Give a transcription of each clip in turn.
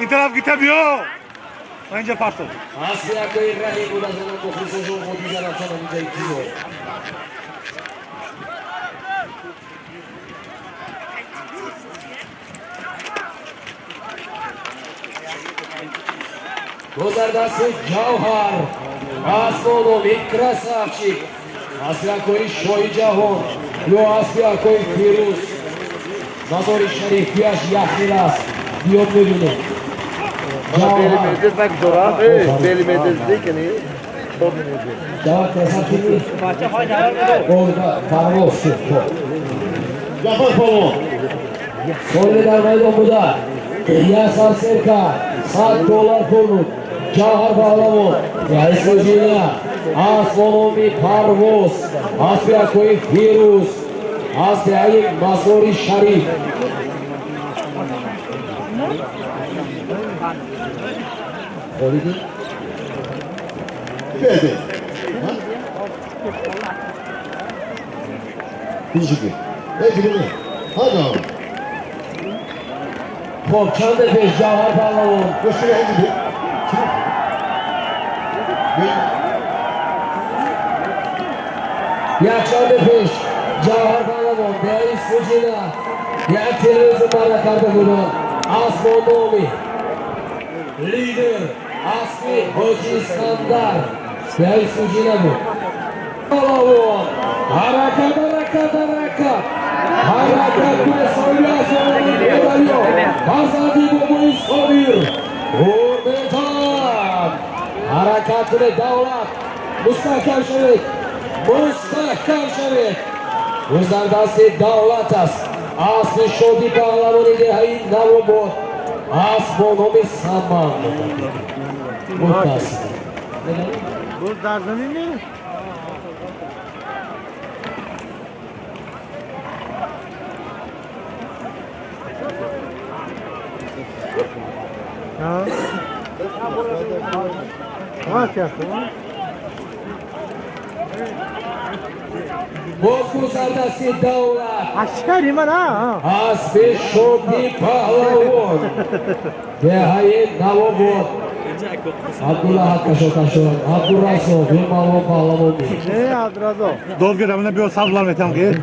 این طرف گیتم من اینجا پرتو Asya ko'y rahi bo'ladigan muxlislar jo'g'idi tarafdan unday kiyo. Gozardasi Javhar, Asmonovic красавчик. Asya ko'y Shoyjahon, yo Asya ko'y Firuz. Nazori Sharif yash yaxshilas. Diyor bölümü. Belimedez bak zora. Belimedez dekeni. Cevap Tesakini. Orada Parvos çıktı. Yapar polo. Soylular Maydomu'da Yasar Serka $100 konuk. Cahar Bağlamon Yaysojina Asmonomi Parvos Asya Koy Firuz Asya'yı Masori Sharif Oldu. Pede. Kuzgu. Ecrini. Hadi abi. Popçan da beş Cahar Bağlamon Göstere ecrini. Yakşan da beş Cahar Bağlamon Yaysojina Yak televizyon barakarda bunu Asmonomi Lider Asli Hoca İskandar Yaysojina bu Bağlamon Harakat ve soyluğa sonunu medalyo Bazadi Bobu İskamir Hurmetan Harakat ve davlat Mustahkam Şerif Uzardasi davlatas Asli Şodi Bağlamoni Dehayi Navobot Asmonomi Saman Muhtas Bu darzanın ne? Uzardasi davlat Aşağı liman ha. Asli Şodi Bağlamon Dehayi Navobot Abdullah Hakkaşotaşon Abdurrasov Yılmalon Bağlamon Ne adrazı? Dolgu da bana bir sadlar metam ki.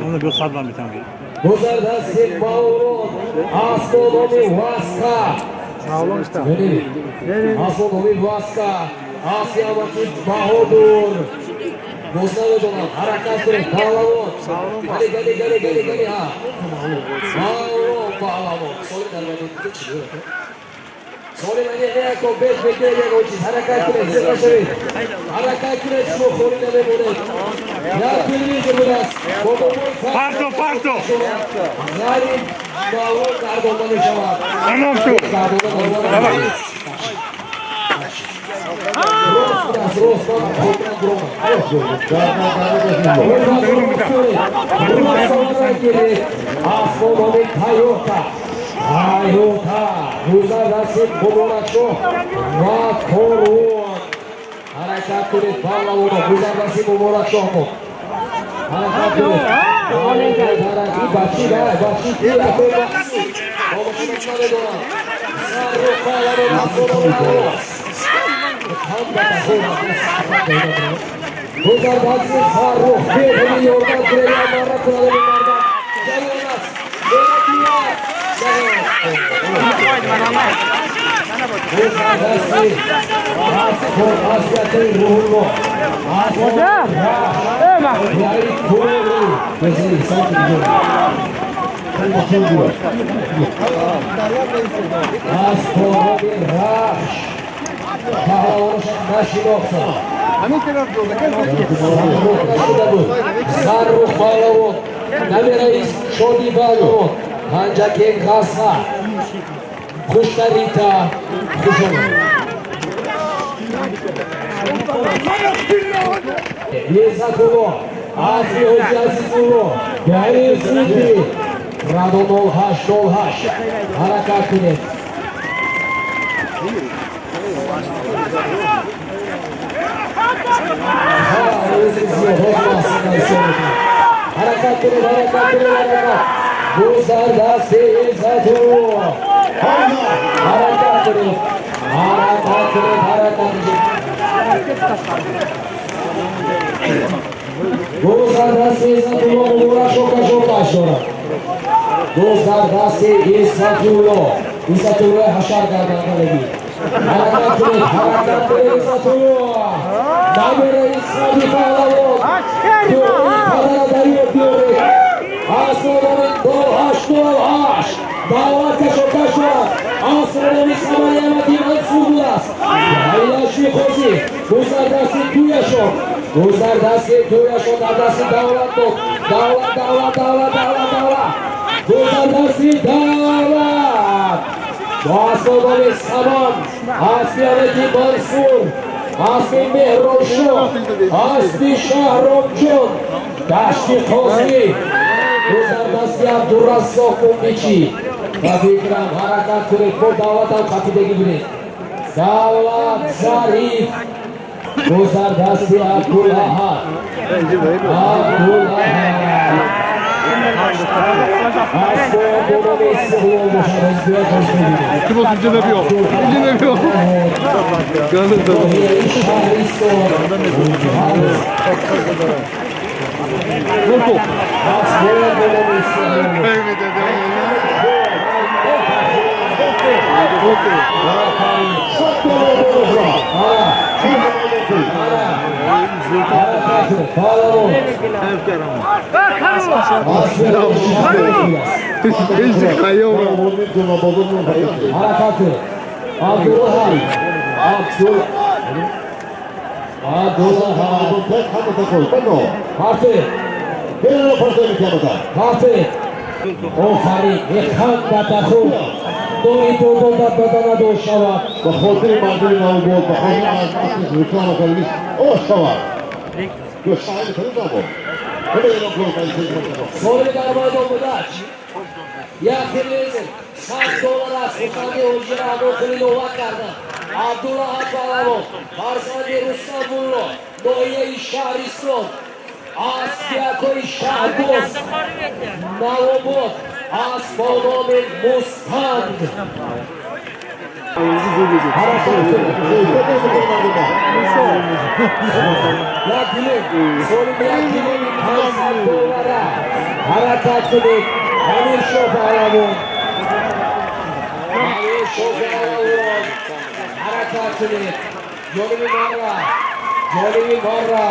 Ona bir sadlar metam ki. Uzardasi Bağlamon Asmonomi Vaska Sağlam işte. Asmonomi Vaska Asya Vakit Bahodur Bosna'da dolan harakat ve Bağlamon Geli ha Bağlamon Solimani Neyako bez bekleyecek o çiz harakat ve zirvaşarı harakat ve şu Solimani Bebole ya kırmızı biraz Parto Zalim Bağlamon Kardon'dan yaşamak Tamam şu Tamam Asmonomi Tayota Uzardasi Boboraço Vakoruan Harakat kulit Bağlamon Uzardasi Boboraço Harakat kulit Harakat Başı Kira Sarı Bağlamon Asmonomi Uzardasi Farruh bir yoldan Kreyanlarla Krallarından Geliyorlar Uzardasi Aspor Asya'tın ruhunu Aspor Yayı Kurulu Mesela sen gidiyorsun Aspor bir raş Nashi Noksa Sarruh Bağlamon Namereis Şodi Bağlamon Hancaken Kasa Kuşlarita Kuşun Yesatulo Asli Hocasisulo Gayri Sidi Radonol Haş Harakat Bilet Harakat Uzardasi Zatu Gozardasi Isatullo shoka. Gozardasi Isatullo hashar gardanligi. Harakat qiling Isatullo. Damir Ismoil Palavon. Qadara daryo. Astronomik Dolhash. Davlatga shoka. Astronomik samolyoti Mansubulas. Aylashi Xo'zi. Gozardasi Tuyashov. Gozardasi Tuyashov dadasi davlat. Gozardasi davlat. Astronomik Samon. Asiyadagi Mansur. Asli Mehrosho. Asli Shahromjon. Dashti Xo'zi. Gozardasi Abdurrazzoq Ummichi. Tabriklar, harakat qiling. Bu davlat ham qatidagi bilan. Davlat Zarif. Gozardasi Abdulahad. Abdullah Palavon, Farzandi Rustamullo, Noye Isharison, Asyako Ishargos, Nalobot, Asfonomin Mustang. Harakat qiling, Amir Shopalavon. Harakat qiling, Jolimi Morra.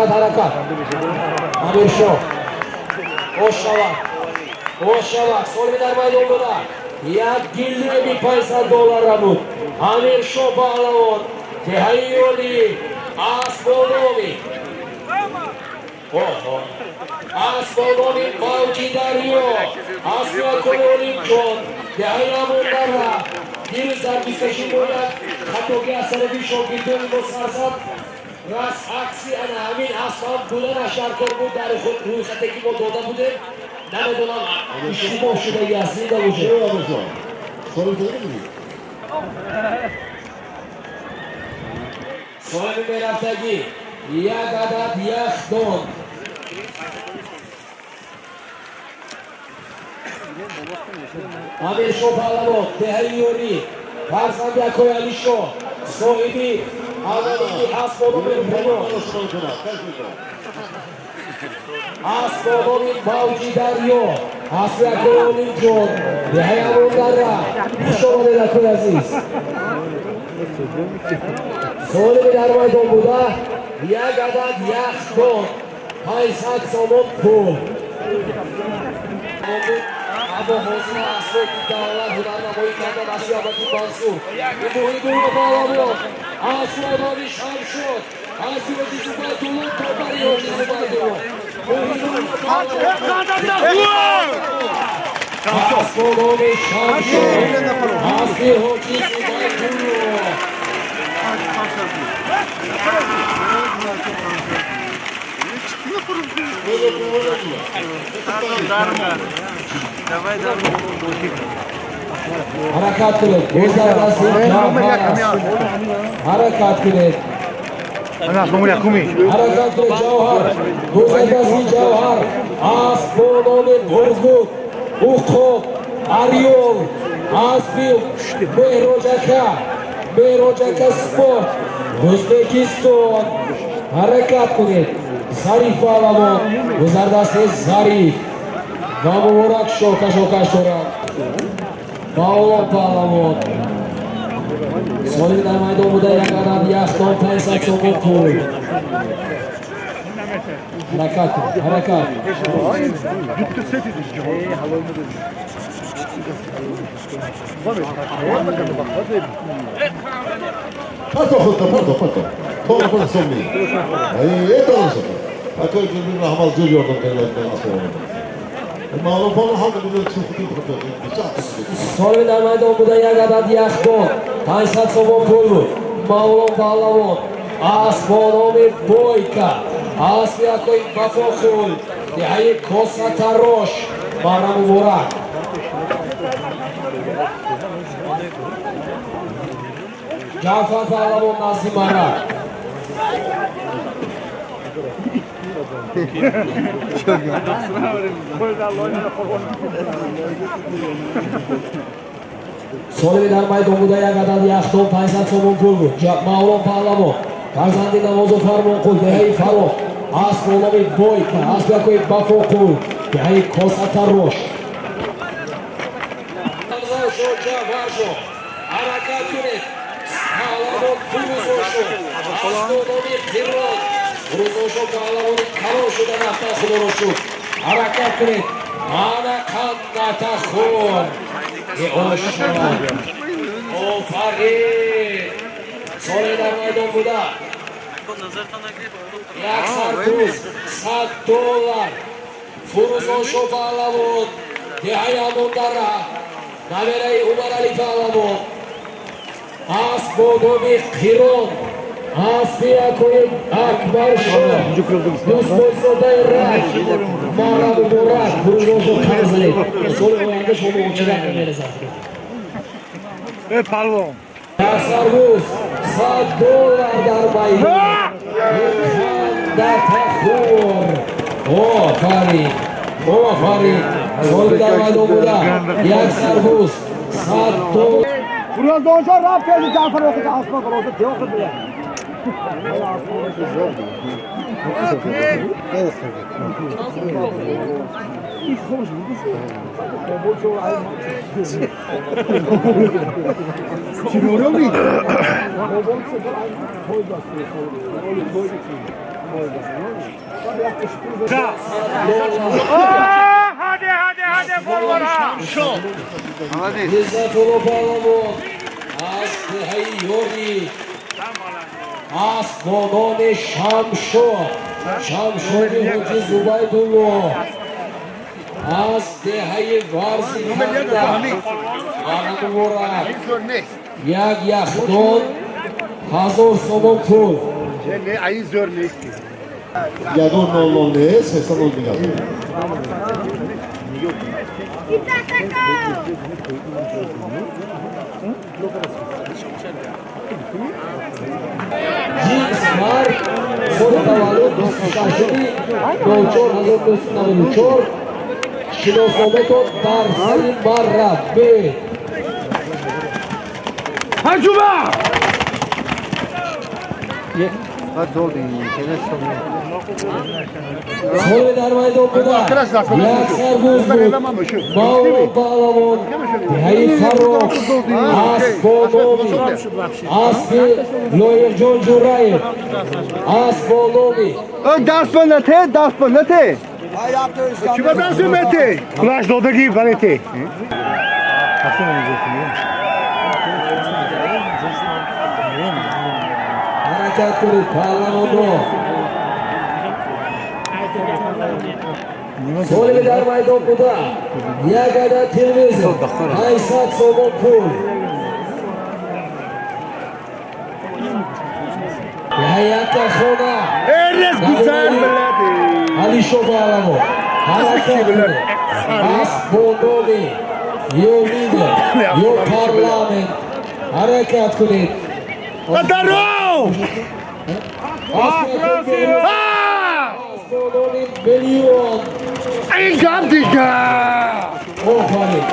Harakat. Amir Shop. Oshava, Solidarno maydonida 1 paysa dollarga bud. Amir Shopalavon, Tehayoli, Asfonovi. Asfonovi Mavjidario, Asfonovi Tehayamundara, Dirzarbisashim bo'lar, xatoga asariy shogirdlar bo'lsa, ras aksi ana amin asfalt bular asharkor bu dar ro'yxatdagi mododa bude. Namadonan ishni boshidagi aslida o'sha. So'nggi tarafdagi Yagadat Yaxdon. Amir Shopalavon, Tehayori, Farzandi Akoyalisho, Sohibi, Avvalgi Asfonomin Breno. Asfonomin Mavjidario, Asfonomin Jon, Tehayamundara, Shopalavon Akoyaziz. So'nggi dar maydonida Yagadat Yaxdon, Paysat somon pul. Abu Hosna Asfek Davlat Hunarnamoyi karda Nasiyobati Mansur. Ibu Palavon, Asfonovi Shamshod, Asfonovi Zubaytullo Topariyoshi Zubaytullo. Asfonovi Shamshod, Asfonovi Zubaytullo. Harakat qiling, Gozardasi Javhar. Harakat qiling. Ana ko'ngil kumi. Harakat qiling Javhar. Gozardasi Javhar. Asfonomin Urgut. Uqob. Ariol, Asbil, Mehrojaka Sport, O'zbekiston, harakat qiling. Zarif Palavon, O'zardasiz Zarif. Va muborak shoka so'rab. Mavlon Palavon. So'nggi maydonda yaqindan yaxton pensatsiya qo'y. Harakat. Pato. Toma somni. Это уже. А как же мы нахмал живём на телефоне. Ma'lum bo'lgan holda buni So'nggi maydonda yaqindan yaxton pensatsiya qo'y. Mavlon Palavon. Asfonomi Boyka. Asliyakoy Bafoxul. Dehai Kosatarosh. Bara muborak. Jafar Palavon Nazimara. So'nggi maydonda yaqindan yaxton pensatsiya qo'y. Mavlon Palavon. Farzandi Namozo Farmonqul, Dehai Faroq, Asfonomi Boyka, Asliyakoy Bafoxul, Dehai Kosatarosh. Harakat qiling. Palavon Furuzosho, Asfonomi Qiron, Furuzosho Palavon Qaroshidan avtoxuroshu. Harakat qiling. Mana qanday taxur. Ofarin. So'nggi maydonda $100 $100 Furuzosho Palavon, Dehai Amondara, Naverai Umarali Palavon, Asfonomi Qiron, Asliyakoy Akbar Shoh, Do'stbo'ysoday Raj, Mara muborak, Furuzosho Qarzali. So'nggi o'yinda shuni o'chirib berasiz. Palvon. Tasarruf $100 dar maydon. Taxur. Ofarin. So'nggi maydonda tasarruf $100. Biraz da olsa rap geldi Cafer okudu asma oldu diyor okudu ya. Çıkıyor mu? Hadi gol var ha. Asfonomi Shamsho, Shamshoni Hoji Zubaydullo, Dehai Varzi Kanda, Anamuborak, Yaxton, $1000 somon pul. Yadon nolne sesan olmayacak. Jinsmar, Sotavalud, Sashini, Dolchor, $1000 Shinosometo, Darsalim Barra, B. Hacuma! So'nggi maydonda Yaxsar Buzbuk, Mavlon Palavon, Dehai Faroq, Asfonomi, Loyirjon Jo'rayev, Asfonomi. Dars nete. Kime benziyor Mete? Kulaç doldu gibi kalite. Harakat qiling Palavonda. So'nggi maydonda Yagada televizor, $80 somon pul. Hayata xona. Ernest güzel biladi. Alisho Palavon. Harakat qiling. Asfonomi, yo lider, yo parlament. Harakat qiling. Darov! Asfonomi milyon. Gigantica! Ofarin.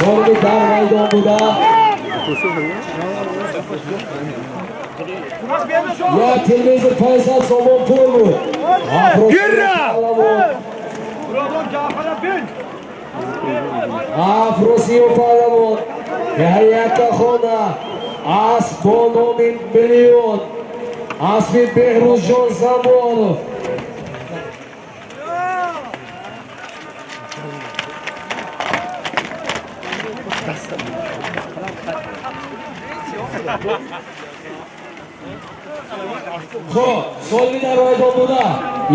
So'nggi dar maydonida ya televizor Faysal Somonpurlu Afrosiyo Palavon Yahya Xona Asbonomin Million Asmi Behruzjon Zamonov Xo'p, so'nggi dar maydonida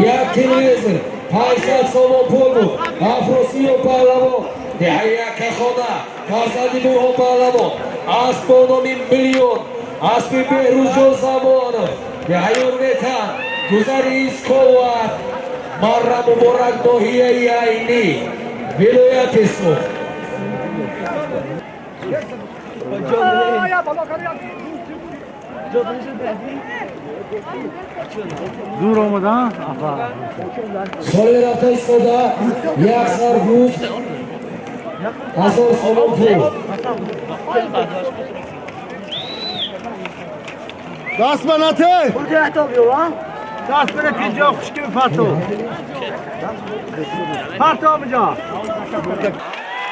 ya televizor Faysal Somonpurlu Afrosiyo Palavon Yahya Xona Farzandi Burxon Palavon Asbonomin Million Asmi Behruzjon Zamonov Hurmetan Guzari Iskolvat Marra Muborak Nohiyai Ayni Viloyat Ismoq Zo'r olmadan. So'nggi hafta Ismoqda Yaxsar Buz Asor Somonpur Dast ben atay. Kudret oluyor lan. Dast ben ikinci yok kuş gibi parto. Parto amca.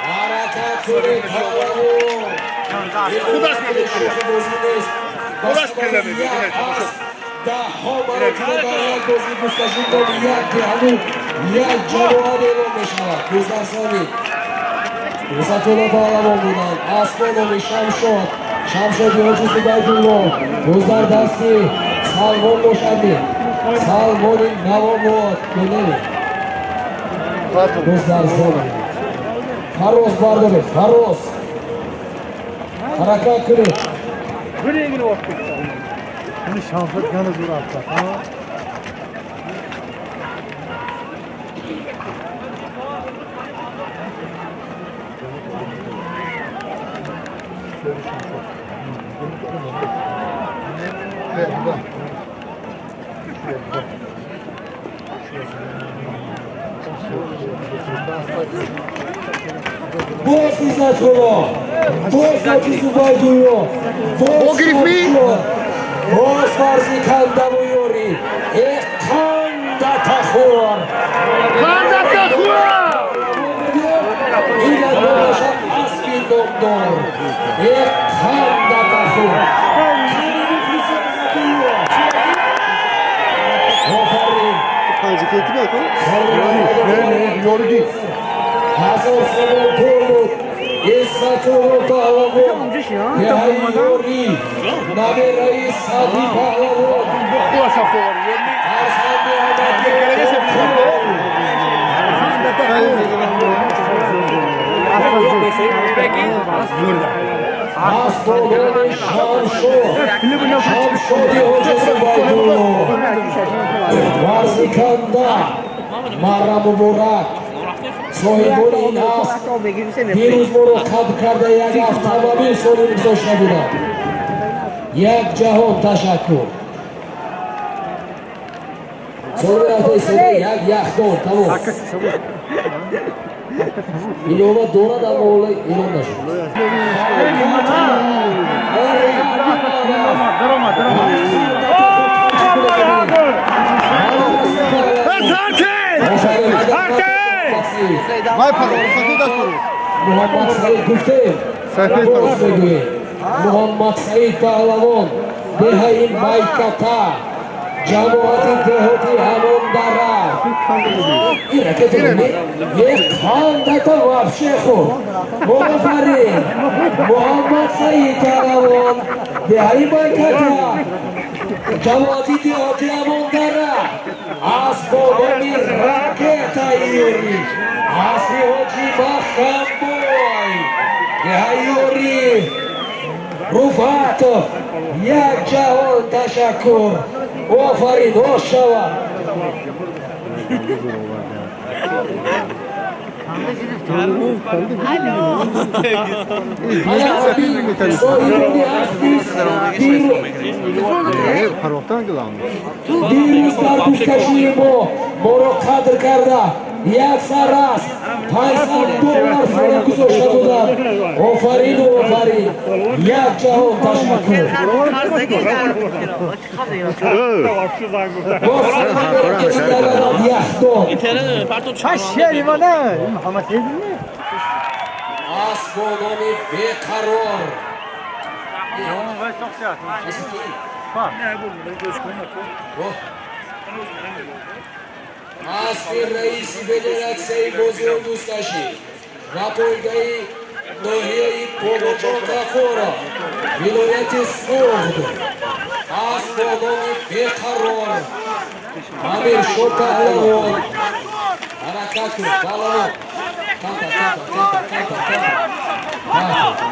Harakat Kure Palavon Kudaş kelime. Kudaş kelime. Da homara tirabayan dozi mustashidon yak yak javob e'lonlashma Kuzasoni Uzatola Palavon bilan Asmonoviy Shamshod Yo'lchisi Baydullo O'zlar dasti Salmon Mo'shandi Salmoning Navomot Keladi Do'stlar soni Faroz Bardo'ri Faroz harakat qilib Buraya vaqt ketdi. Buni Shamshod yana zo'r atdi. Boş izletiyor. Boş açısı bayduyor. Boş izletiyor. Boş farzi kanda buyuri. Kanda tahur. Kanda tahur. İle dolaşan askin doktor. Kanda tahur. Hacı ketdi bakın. Yordi. Hazır Somonpurlu. İsmatullah Palavon. Yordi. Nabi Reis Sadi Palavon. Bu hafta var. Arsandi Ahmet. Astronomi Şamşodi hocası Baydullo Vazikanda Marra Muborak Sohibul İnas Piruz Moruk Kadkar'da yak avtomobil sorunu so'shnadilar Yak jahon tashakkur So'nggi hafta esa yak yaxdon tamom ilova Dora Damo'la ilonlash Muhammad Said Guftev Muhammad Said Palavon Behaim Baykata Jamoati Dehoti Hamondara Khanda вообще ход Muhafarin Muhammad Said Palavon Behaim Baykata Jamoati Dehoti Hamondara Asbonomi Raketa Yuri Asli Hoji Bakhamboy Yuri Rufatov Yak jahon tashakkur Ofarin Oshava Mo'ro qadr karda Yak saras Faysal dollar میکنم گذاشته بودم. آفرین و آفرین. یک جهان تشکر. باز سلام کسی نگردم یک داد. Kaşşeri bana. Muhammed Eydin mi? اسبانان بیقرار. اسب رئیس فدراسیون بازی دوستاشی و پایگاه ناحیه پوگوچان غفورا ولایت سوخت اسبانان بیقرار امیر شو پهلوان حرکت کن پهلوان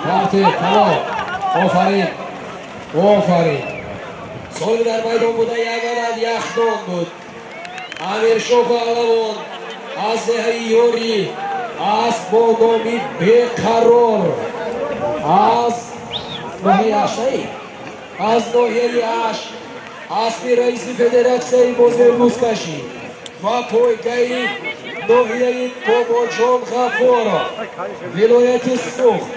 کانتا تمام آفرین آفرین سال در میدان بوده یک عدد یخدان بود امیر شو پهلوان از دهه یوری اسبانان بیقرار از ناحیه اشتایی از ناحیه اش اسب رئیس فدراسیون بازی موسکشی و پایگاه ناحیه پوگوچان غفورا ولایت سوخت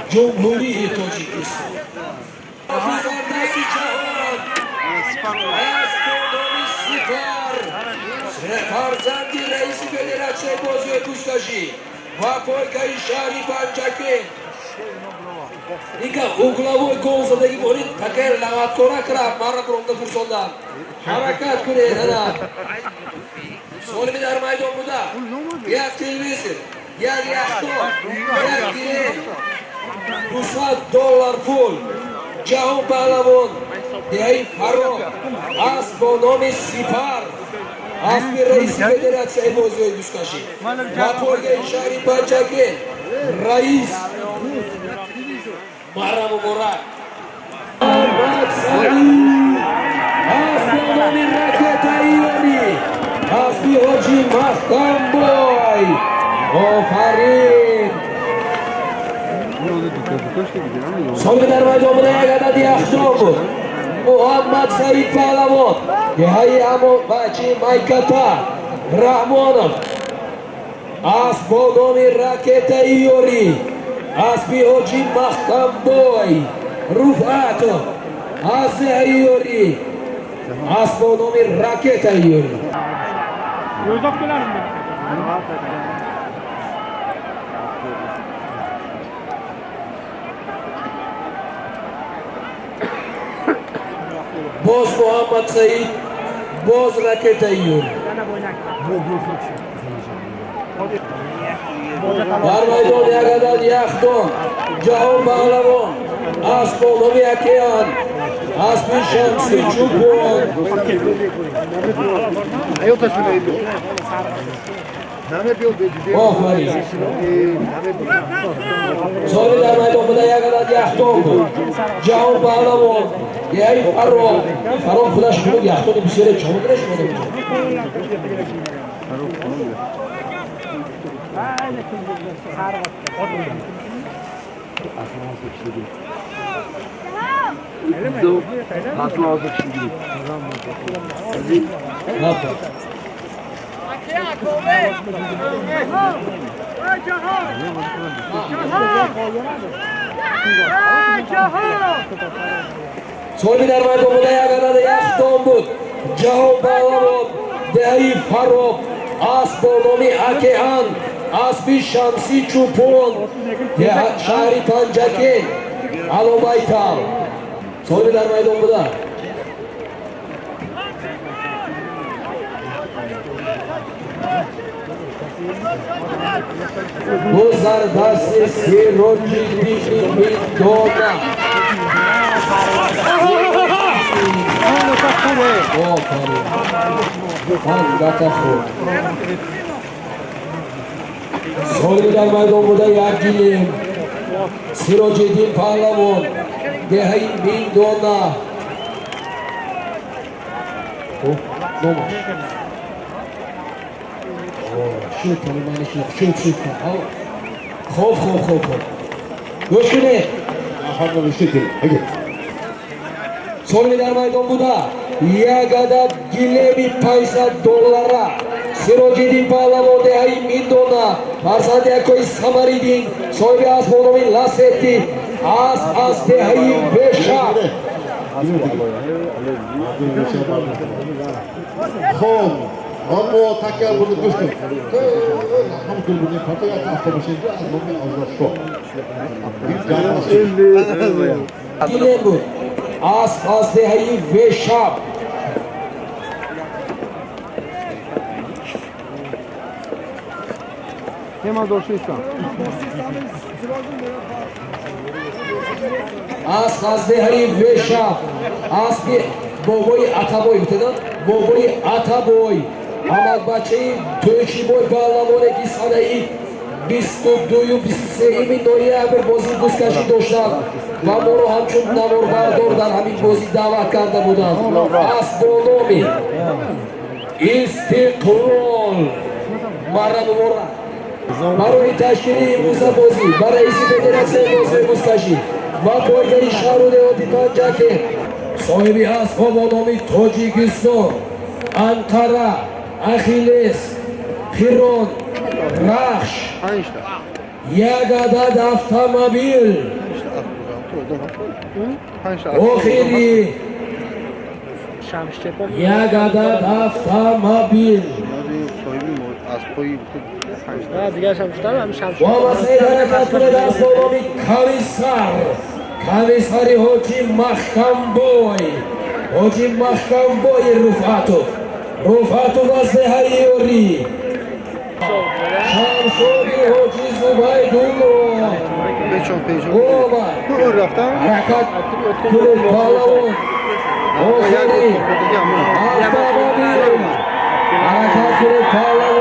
جمهوری تاجیکستان بزرگدست جهان اسبانان فرزندی رئیس فدراسیون بازی دوستاشی و پایگاه شهری پنجکین اینکه اوگلاوی گل زدگی بولید تکر لغت کنه کرد مرا برونده فرسوندن حرکت کنید هنر سالمی در میدان بوده یک تلویزیون یک یخدان یک گیرین $200 پول جهان پهلوان دهی فرام اسب با نام سپر اسب رئیس فدراسیون بازی دوستاشی و پایگاه شهری پنجکین رئیس محرم و مراد احمد سعید اسبانان رکت ایرانی اسبی حاجی مختم بای آفرین سال در میدان بوده یک عدد یخدان بود محمد سعید پهلوان دهه اما بچه میکتا رحمانم اسبانان رکت ایرانی اسبی حاجی مختم بای رفعت از ایوری اسبانان رکت ایوری باز محمد سعید باز رکت ایوری در میدان یک عدد یخدان جهان پهلوان اسبانان یکیان اسب شمسی چوپان آفرین سالی در میدان بوده یک عدد یخدان بود جهان پهلوان یعنی فرام خودش کنود یخدان بسیار چمودرش بوده بود سالی در میدان بوده یک عدد یخدان بود جهان پهلوان دهی فرام اسبانان اکیان اسب شمسی چوپان شهری پنجکین علوبیتال سالی در میدان بوده گذر دست سیروجی دیگی دونا سالی در میدان بوده یک گیلیم سیروجیدین پهلوان دهی بین دونا نوماش شوت کنی معنی شوت کن خوب گوش کنی Ahmet Şekil. Hadi. سالی در میدان بوده یک عدد گیلمی $5 Sirojiddin Pahlavon dehai Mindona, farzandi akoy Samaridin, soybe asbonomi Lasetti, as dehai Beshab. Xo'p, ammo takkal buni qo'shdim. Ham kulbuni faqat avtomashinga azmoqni azroqsho. Dilembu, as dehai Beshab. Tema doşuysan. As dehai Beshab. As Boboy Ataboy butida. Boboy Ataboy. Hamad Bacheyi To'ychiboy Pahlavoneki sanai 22-23 noyabr bozi duskashi do'stlar va mo'ro hamchun navor bardordan hamin bozi da'vat karda budan. Asbonomi Istiqlol Marabora Marovi tashkili imruza bozi va raisi federatsiya Muskashi va poygari shahrude Otipanjake sohibi asbonomi Tojikiston Ankara Achilles Xiron Raxsh Yagada avtomobil oxiri Yagada avtomobil ووسیله حرکت کنه دست دومی کاویساری حاجی محکم بوی رفعتو واسه هیوری شمشوری حاجی زبیدولو گوبا حرکت کنه پالون آخری avtomobil حرکت کنه پالون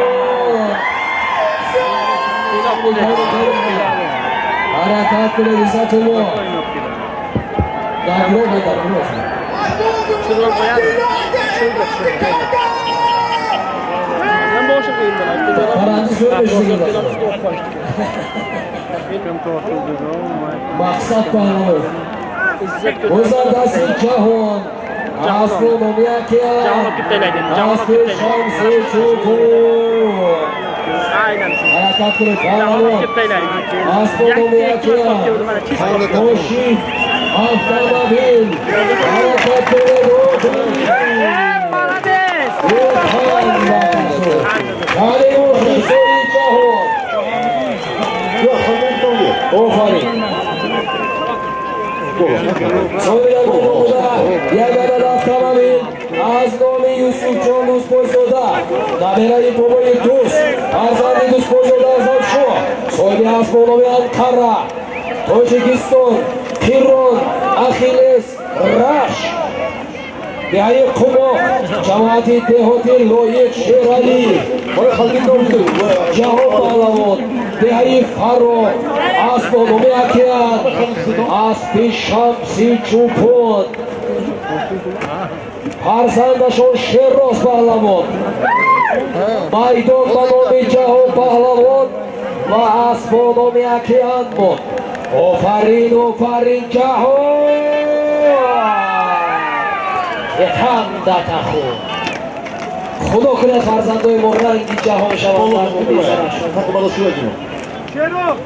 حرکت کنه ریزتونو دارو فرانسه söylüyor. Maksat pahlavon. O'zardasi jahon. Astronomiya kerak. Asli shamsi cho'qur. Harakat qilib pahlavon. Astronomiya kerak. Toshik avtomobil. Harakat qilib Yagada avtomobil az nomi Yusufjon Do'stbo'yzoda nabirali boboyi do'st farzandi Do'stbo'yzoda azobsho so'yli avtomobil Ankara Tojikiston Xiron Achilles Raxsh Dehai Qumo Jamoati Dehoti Loyiq Sherali Jahon Pahlavon Dehai Faro Asbonomi Okean Aspi Shamsi Cho'pon Farzandashon Sherroz Pahlavon Maydon Manomi Jahon Pahlavon va Asbonomi Okean Ofarin Jahon Hamdatahu Xudo kunat farzandoy mo'rrangi jahon shabonlar Şerif!